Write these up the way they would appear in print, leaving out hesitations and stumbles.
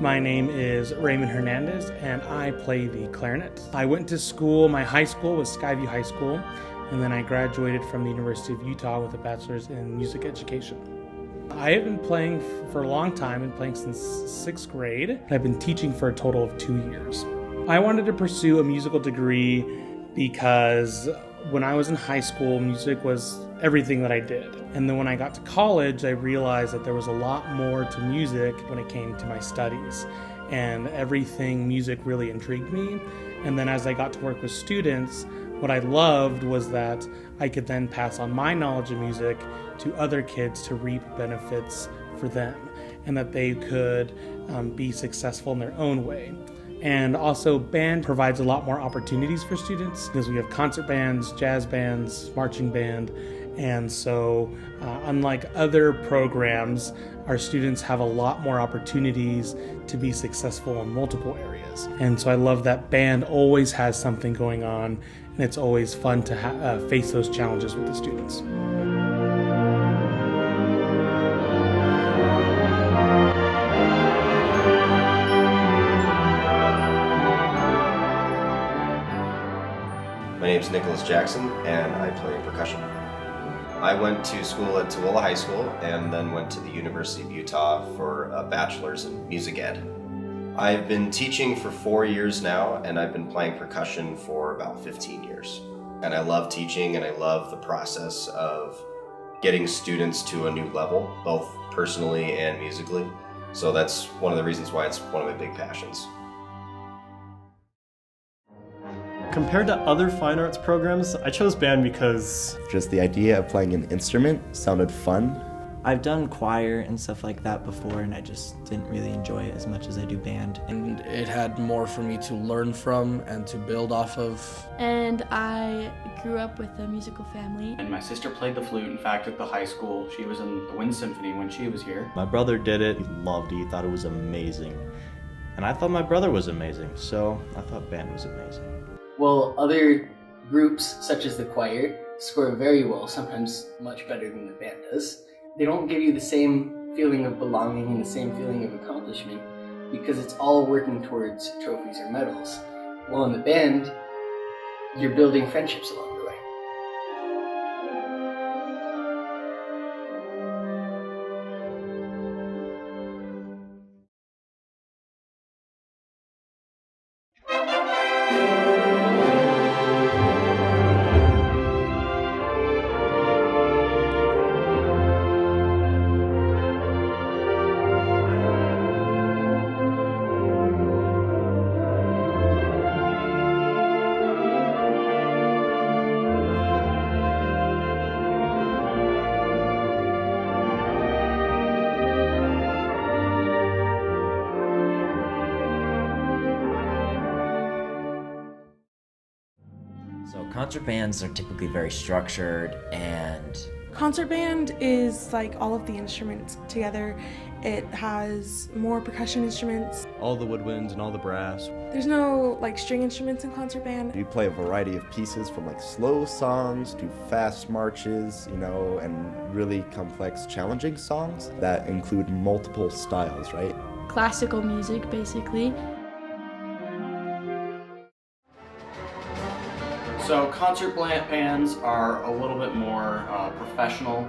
My name is Raymond Hernandez, and I play the clarinet. I went to school, my high school was Skyview High School, and then I graduated from the University of Utah with a bachelor's in music education. I have been playing for a long time, been playing since 6th grade. I've been teaching for a total of 2 years. I wanted to pursue a musical degree because when I was in high school, music was everything that I did. And then when I got to college, I realized that there was a lot more to music when it came to my studies. And everything music really intrigued me. And then as I got to work with students, what I loved was that I could then pass on my knowledge of music to other kids to reap benefits for them, and that they could be successful in their own way. And also, band provides a lot more opportunities for students because we have concert bands, jazz bands, marching band. And so, unlike other programs, our students have a lot more opportunities to be successful in multiple areas. And so I love that band always has something going on, and it's always fun to face those challenges with the students. My name is Nicholas Jackson, and I play percussion. I went to school at Tooele High School and then went to the University of Utah for a bachelor's in music ed. I've been teaching for 4 years now, and I've been playing percussion for about 15 years. And I love teaching, and I love the process of getting students to a new level, both personally and musically. So that's one of the reasons why it's one of my big passions. Compared to other fine arts programs, I chose band because just the idea of playing an instrument sounded fun. I've done choir and stuff like that before, and I just didn't really enjoy it as much as I do band. And it had more for me to learn from and to build off of. And I grew up with a musical family. And my sister played the flute. In fact, at the high school, she was in the Wind Symphony when she was here. My brother did it. He loved it. He thought it was amazing. And I thought my brother was amazing, so I thought band was amazing. Well, other groups, such as the choir, score very well, sometimes much better than the band does. They don't give you the same feeling of belonging and the same feeling of accomplishment because it's all working towards trophies or medals. While in the band, you're building friendships along the way. So concert bands are typically very structured, and concert band is like all of the instruments together. It has more percussion instruments. All the woodwinds and all the brass. There's no like string instruments in concert band. You play a variety of pieces from like slow songs to fast marches, and really complex, challenging songs that include multiple styles, right? Classical music, basically. So concert bands are a little bit more professional,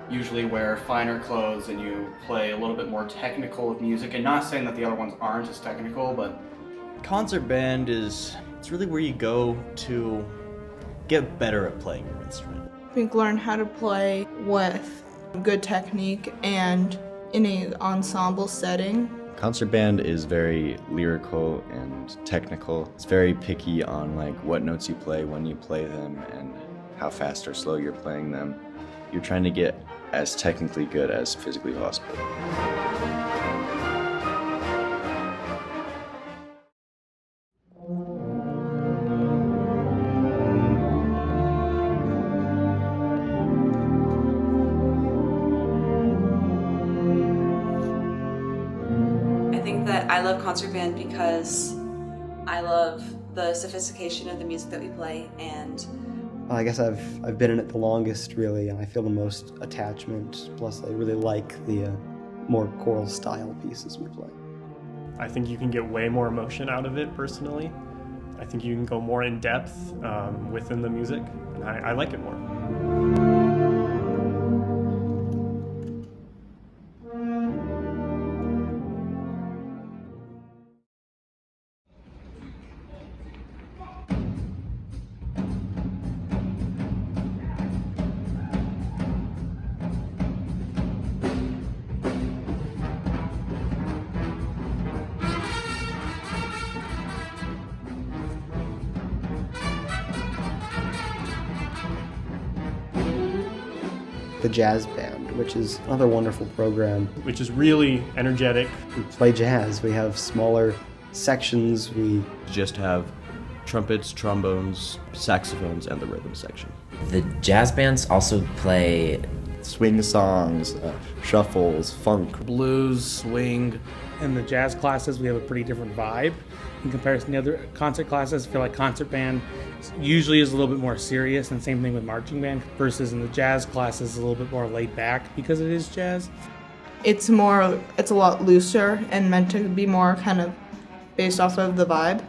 usually wear finer clothes and you play a little bit more technical with music. And not saying that the other ones aren't as technical, but concert band it's really where you go to get better at playing your instrument. I think learn how to play with good technique and in an ensemble setting. Concert band is very lyrical and technical. It's very picky on what notes you play, when you play them, and how fast or slow you're playing them. You're trying to get as technically good as physically possible. I love concert band because I love the sophistication of the music that we play, and I guess I've been in it the longest, really, and I feel the most attachment. Plus, I really like the more choral style pieces we play. I think you can get way more emotion out of it personally. I think you can go more in depth within the music, and I like it more. The jazz band, which is another wonderful program. Which is really energetic. We play jazz. We have smaller sections. We just have trumpets, trombones, saxophones, and the rhythm section. The jazz bands also play swing songs, shuffles, funk, blues, swing. In the jazz classes, we have a pretty different vibe in comparison to other concert classes. I feel like concert band usually is a little bit more serious, and same thing with marching band, versus in the jazz classes, a little bit more laid back because it is jazz. It's a lot looser and meant to be more kind of based off of the vibe.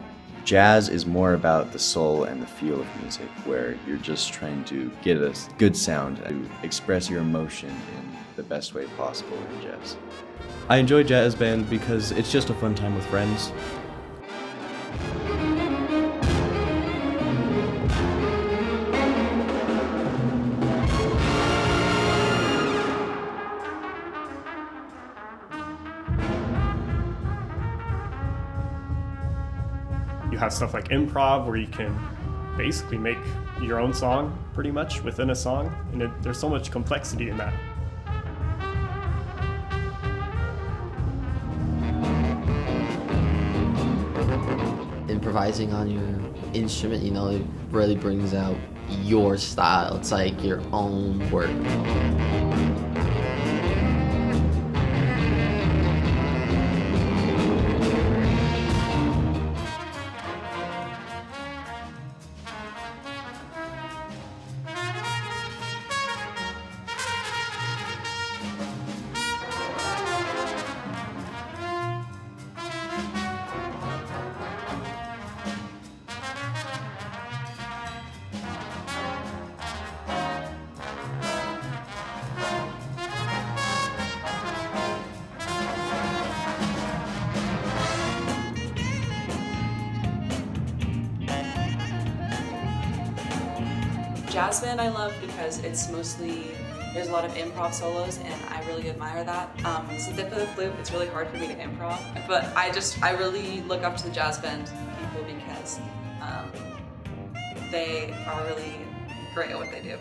Jazz is more about the soul and the feel of music, where you're just trying to get a good sound to express your emotion in the best way possible in jazz. I enjoy jazz band because it's just a fun time with friends. You have stuff like improv where you can basically make your own song pretty much within a song, and there's so much complexity in that. Improvising on your instrument, it really brings out your style. It's like your own work. Jazz band I love because there's a lot of improv solos, and I really admire that. Since I play the flute, it's really hard for me to improv, but I really look up to the jazz band people because they are really great at what they do.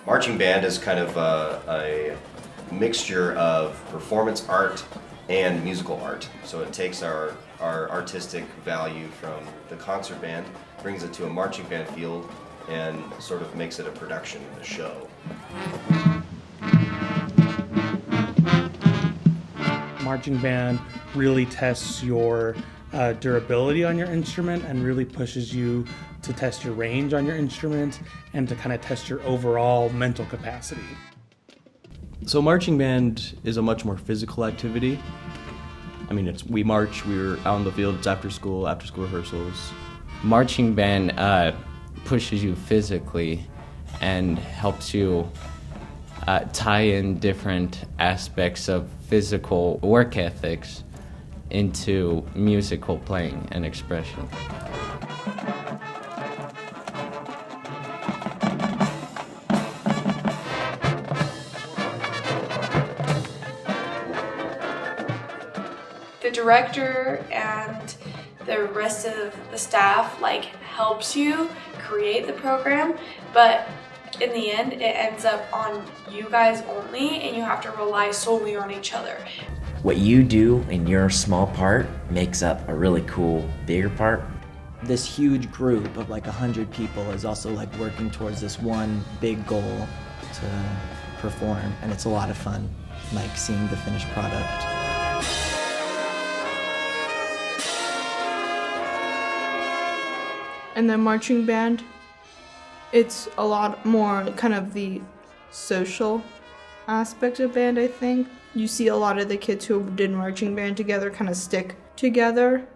Marching band is kind of a mixture of performance art and musical art. So it takes our artistic value from the concert band, brings it to a marching band field, and sort of makes it a production, a show. Marching band really tests your durability on your instrument and really pushes you to test your range on your instrument and to kind of test your overall mental capacity. So marching band is a much more physical activity. I mean, we march, we're out in the field, it's after school rehearsals. Marching band pushes you physically and helps you tie in different aspects of physical work ethics into musical playing and expression. The director and the rest of the staff helps you create the program, but in the end it ends up on you guys only, and you have to rely solely on each other. What you do in your small part makes up a really cool bigger part. This huge group of 100 people is also working towards this one big goal to perform, and it's a lot of fun seeing the finished product. And then marching band It's a lot more kind of the social aspect of band, I think. You see a lot of the kids who did marching band together kind of stick together.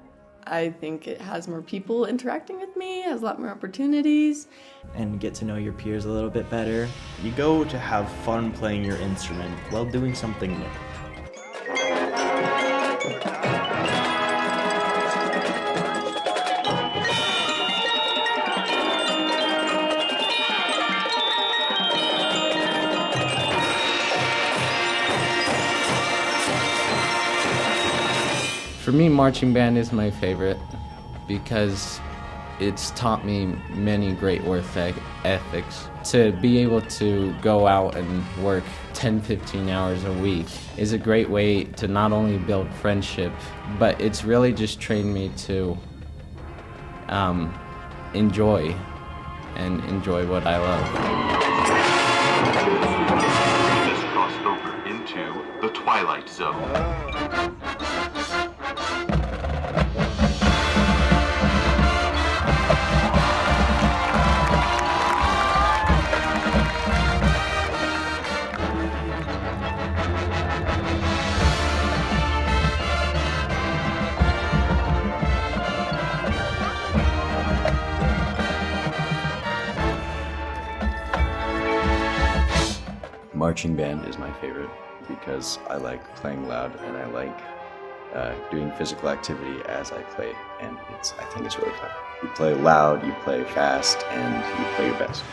I think it has more people interacting with me, has a lot more opportunities. And get to know your peers a little bit better. You go to have fun playing your instrument while doing something new. For me, marching band is my favorite because it's taught me many great work ethics. To be able to go out and work 10-15 hours a week is a great way to not only build friendship, but it's really just trained me to enjoy what I love. Just crossed over into the Twilight Zone. Marching band is my favorite because I like playing loud and I like doing physical activity as I play, and I think it's really fun. You play loud, you play fast, and you play your best.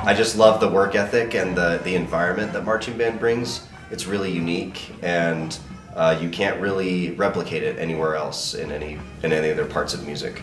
I just love the work ethic and the environment that marching band brings. It's really unique, and you can't really replicate it anywhere else in any other parts of music.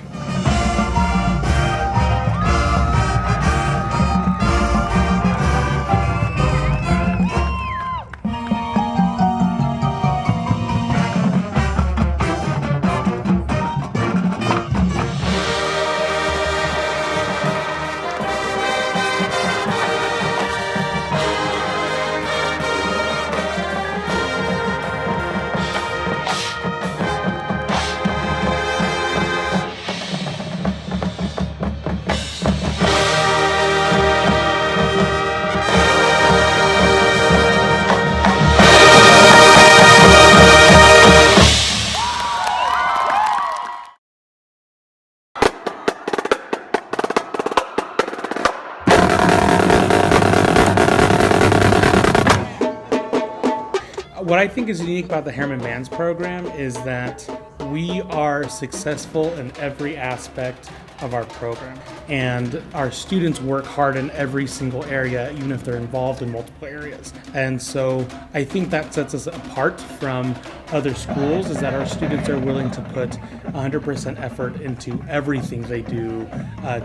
What I think is unique about the Herriman Bands program is that we are successful in every aspect of our program. And our students work hard in every single area, even if they're involved in multiple areas. And so I think that sets us apart from other schools, is that our students are willing to put 100% effort into everything they do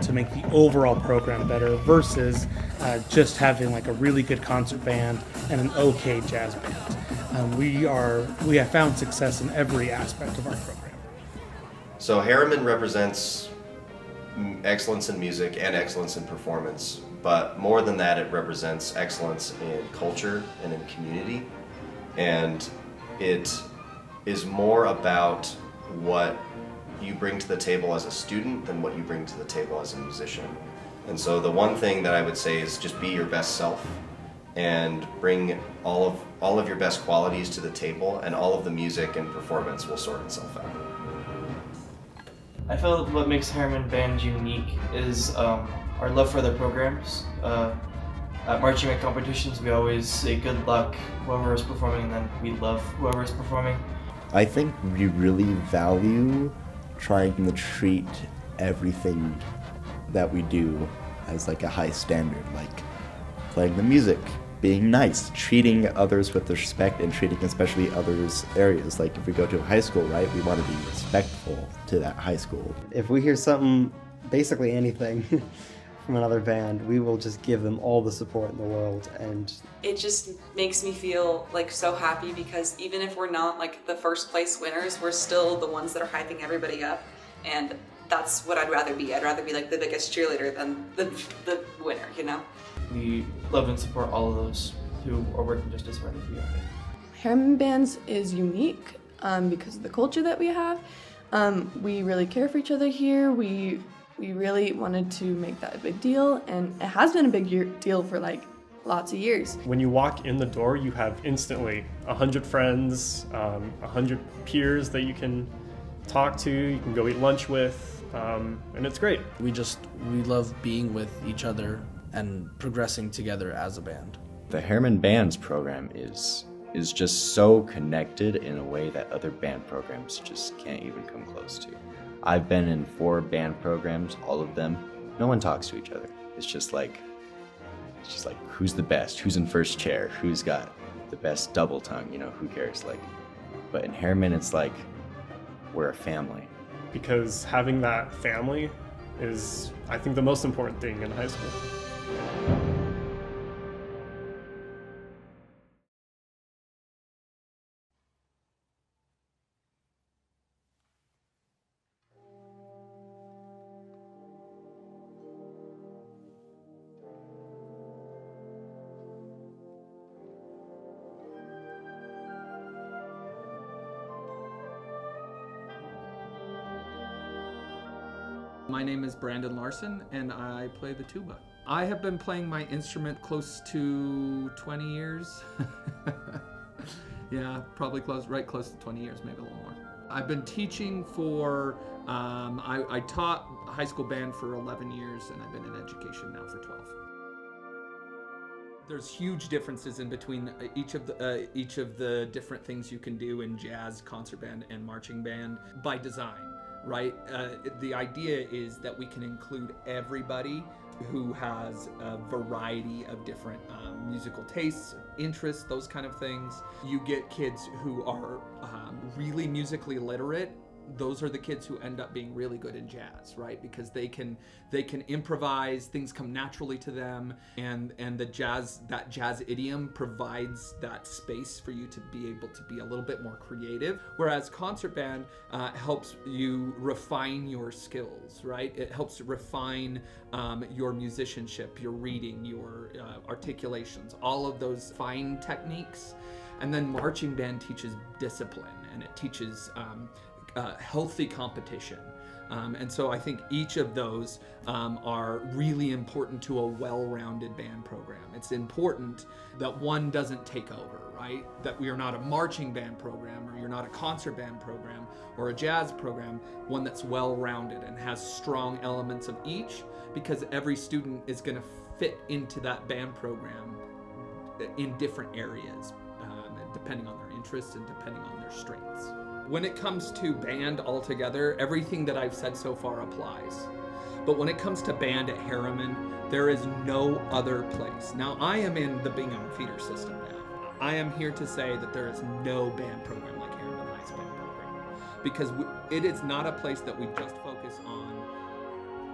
to make the overall program better versus just having like a really good concert band and an okay jazz band. We have found success in every aspect of our program. So Herriman represents excellence in music and excellence in performance, but more than that, it represents excellence in culture and in community. And it is more about what you bring to the table as a student than what you bring to the table as a musician. And so the one thing that I would say is just be your best self and bring all of your best qualities to the table, and all of the music and performance will sort itself out. I feel what makes Herriman Bands unique is our love for the programs. At marching band competitions, we always say good luck whoever is performing, and then we love whoever is performing. I think we really value trying to treat everything that we do as like a high standard, like playing the music, being nice, treating others with respect, and treating especially others' areas. Like if we go to a high school, right, we want to be respectful to that high school. If we hear something, basically anything, from another band, we will just give them all the support in the world. And it just makes me feel like so happy, because even if we're not like the first place winners, we're still the ones that are hyping everybody up, and that's what I'd rather be. I'd rather be like the biggest cheerleader than the winner, you know? We love and support all of those who are working just as hard as we are. Herriman Bands is unique because of the culture that we have. We really care for each other here. We really wanted to make that a big deal, and it has been a big deal for like lots of years. When you walk in the door, you have instantly 100 friends, 100 peers that you can talk to, you can go eat lunch with, and it's great. We love being with each other and progressing together as a band. The Herriman Bands program is just so connected in a way that other band programs just can't even come close to. I've been in 4 band programs, all of them, no one talks to each other. It's just like who's the best, who's in first chair, who's got the best double tongue, who cares? But in Herriman, it's like we're a family. Because having that family is, I think, the most important thing in high school. My name is Brandon Larsen, and I play the tuba. I have been playing my instrument close to 20 years. Yeah, probably close to 20 years, maybe a little more. I've been teaching for, I taught high school band for 11 years, and I've been in education now for 12. There's huge differences in between each of the different things you can do in jazz, concert band, and marching band by design. Right? The idea is that we can include everybody who has a variety of different musical tastes, interests, those kind of things. You get kids who are really musically literate. Those are the kids who end up being really good in jazz, right? Because they can improvise, things come naturally to them, and that jazz idiom provides that space for you to be able to be a little bit more creative. Whereas concert band helps you refine your skills, right? It helps refine your musicianship, your reading, your articulations, all of those fine techniques. And then marching band teaches discipline, and it teaches healthy competition. And so I think each of those are really important to a well-rounded band program. It's important that one doesn't take over, right? That we are not a marching band program, or you're not a concert band program, or a jazz program, one that's well-rounded and has strong elements of each, because every student is going to fit into that band program in different areas, depending on their interests and depending on their strengths. When it comes to band altogether, everything that I've said so far applies. But when it comes to band at Herriman, there is no other place. Now, I am in the Bingham feeder system now. I am here to say that there is no band program like Herriman High's band program, because it is not a place that we just focus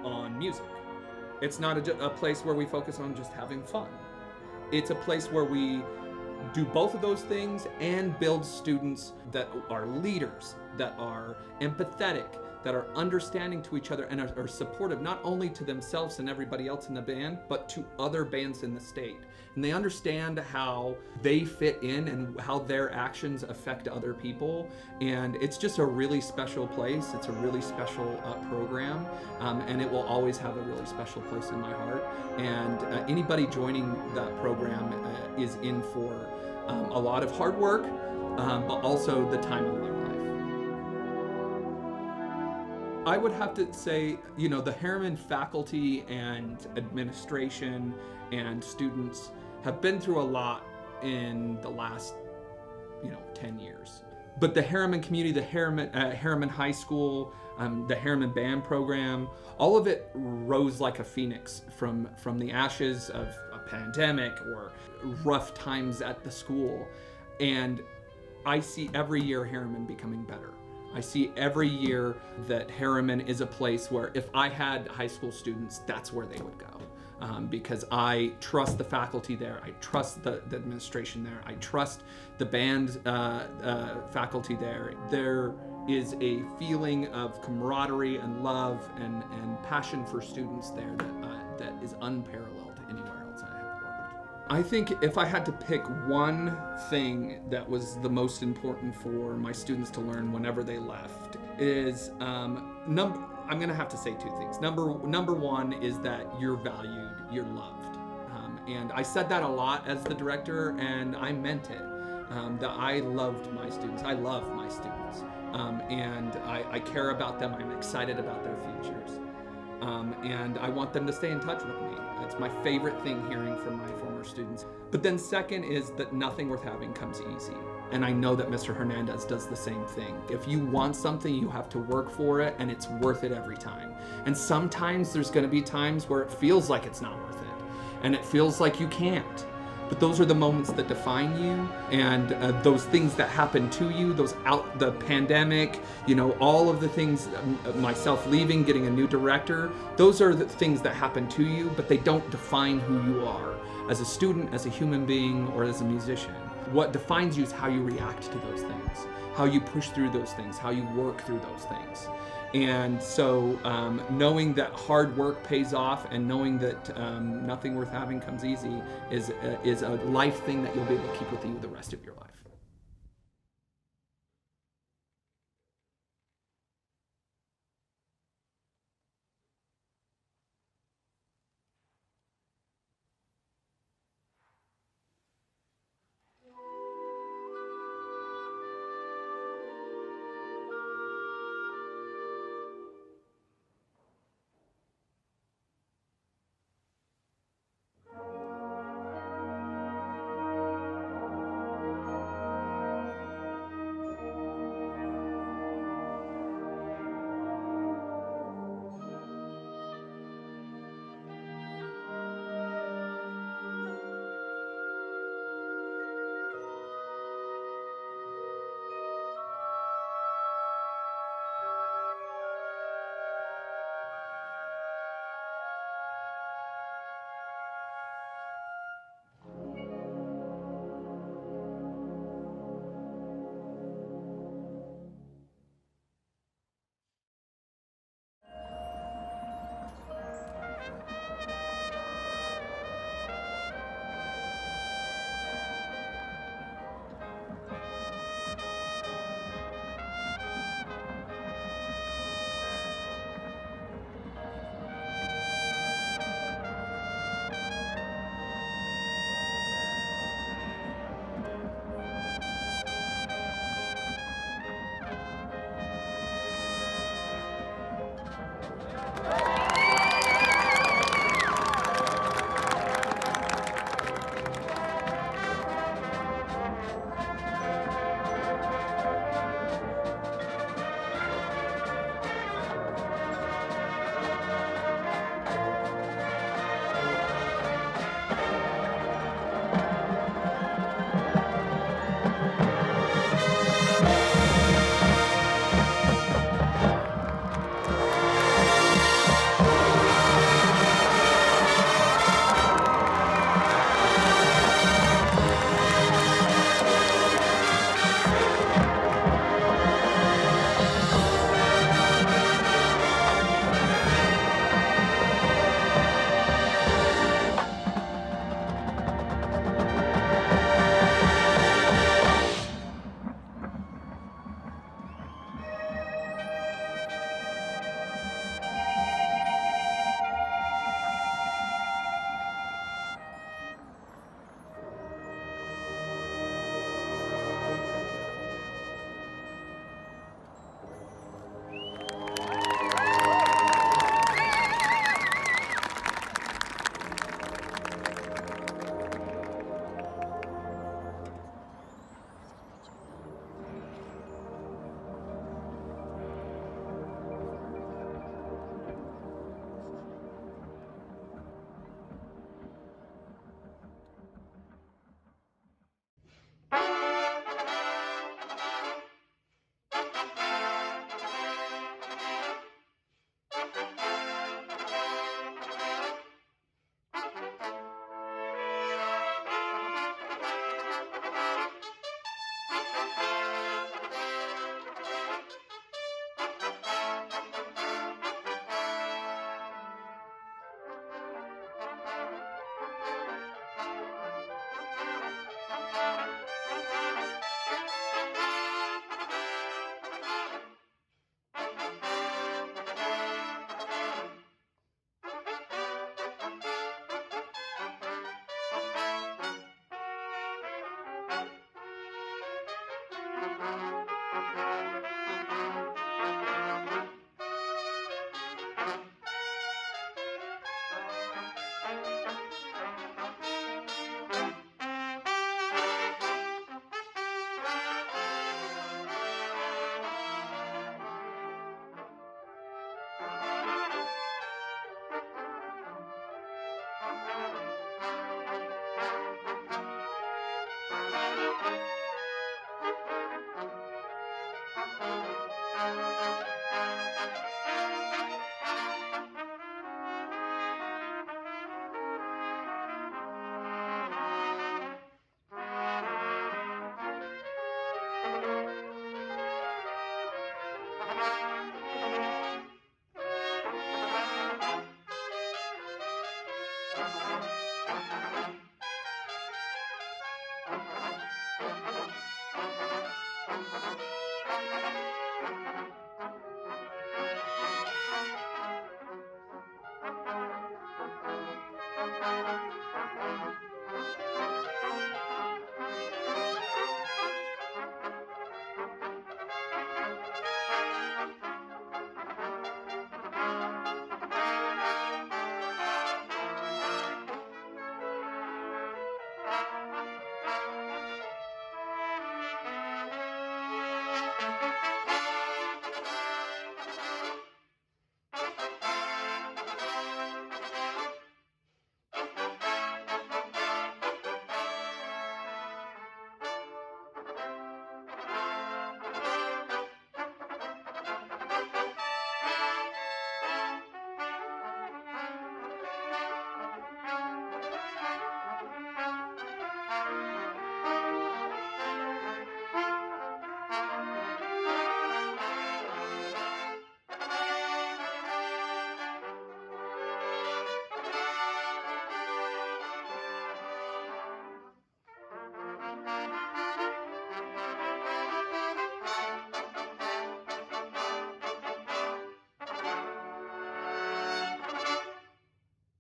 on music. It's not a place where we focus on just having fun. It's a place where we do both of those things and build students that are leaders, that are empathetic, that are understanding to each other and are supportive not only to themselves and everybody else in the band, but to other bands in the state. And they understand how they fit in and how their actions affect other people. And it's just a really special place. It's a really special program, and it will always have a really special place in my heart. And anybody joining that program is in for a lot of hard work, but also the time of their life. I would have to say, the Herriman faculty and administration and students have been through a lot in the last, 10 years. But the Herriman community, the Herriman High School, the Herriman Band program, all of it rose like a phoenix from the ashes of a pandemic or rough times at the school. And I see every year Herriman becoming better. I see every year that Herriman is a place where if I had high school students, that's where they would go. Because I trust the faculty there, I trust the administration there, I trust the band faculty there. There is a feeling of camaraderie and love and passion for students there that is unparalleled anywhere else I have worked. I think if I had to pick one thing that was the most important for my students to learn whenever they left is I'm gonna have to say two things. Number one is that you're valued, you're loved. And I said that a lot as the director, and I meant it. That I loved my students. I love my students. And I care about them. I'm excited about their futures. And I want them to stay in touch with me. It's my favorite thing hearing from my former students. But then second is that nothing worth having comes easy. And I know that Mr. Hernandez does the same thing. If you want something, you have to work for it, and it's worth it every time. And sometimes there's gonna be times where it feels like it's not worth it, and it feels like you can't. But those are the moments that define you, and those things that happen to you, the pandemic, all of the things, myself leaving, getting a new director, those are the things that happen to you, but they don't define who you are as a student, as a human being, or as a musician. What defines you is how you react to those things, how you push through those things, how you work through those things. And so knowing that hard work pays off and knowing that nothing worth having comes easy is a life thing that you'll be able to keep with you the rest of your life.